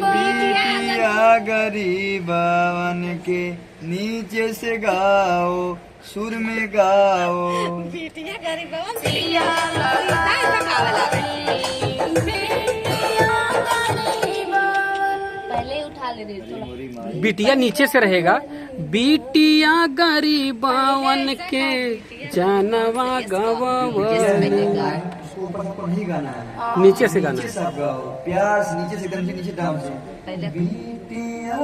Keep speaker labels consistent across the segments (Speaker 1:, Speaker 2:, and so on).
Speaker 1: बिटिया गरीबवन के नीचे से गाओ, सुर में गाओ।
Speaker 2: बिटिया गरीबवन पहले उठा ले रही थोड़ा।
Speaker 3: बिटिया नीचे से रहेगा। बिटिया गरीबवन के जानवा गवावन।
Speaker 1: ऊपर नहीं गाना है,
Speaker 3: नीचे से गाना
Speaker 1: नीचे
Speaker 3: है।
Speaker 1: सब गाओ, प्यार से नीचे से एकदम से नीचे डाउन से।
Speaker 2: पहले
Speaker 1: बिटिया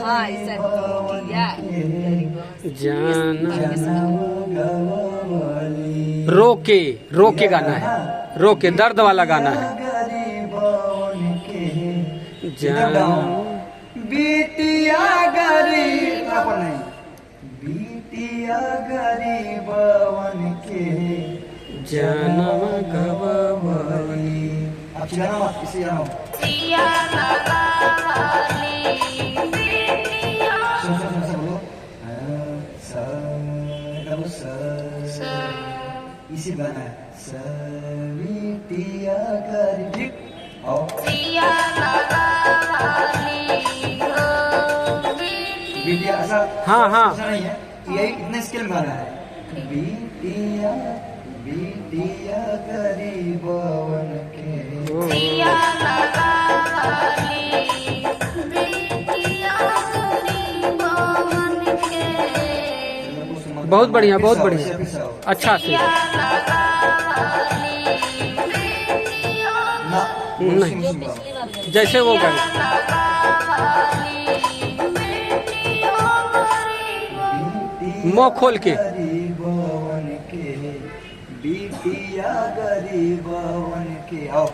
Speaker 2: हाँ ऐसा बिटिया
Speaker 3: जाना
Speaker 1: गवावली।
Speaker 3: रो के गाना है, रो के दर्द वाला गाना है।
Speaker 1: गरीबवन के
Speaker 3: जाना
Speaker 1: बिटिया गरीब पर नहीं, बिटिया गरीबवन के
Speaker 3: जानवा गवावली।
Speaker 1: आप चिल्लाना मत, इसे गाना मत। सुन सुन सुन बोलो। सा बोलो सा, इसी गाना है। सा बिटिया गरीब, ठीक? आओ। बिटिया ऐसा
Speaker 3: हाँ, हाँ।
Speaker 1: ऐसा नहीं है, ये इतने स्केल में गाना है। बिटिया बिटिया गरीबवन के।
Speaker 3: बहुत बढ़िया, बहुत बढ़िया।
Speaker 1: फिर से आओ।
Speaker 3: अच्छा से
Speaker 1: ना,
Speaker 3: नहीं।
Speaker 1: सुन गाओ।
Speaker 3: जैसे वो गाना। मुंह खोल के।
Speaker 1: गरीबवन के, बिटिया गरीबवन के। आओ।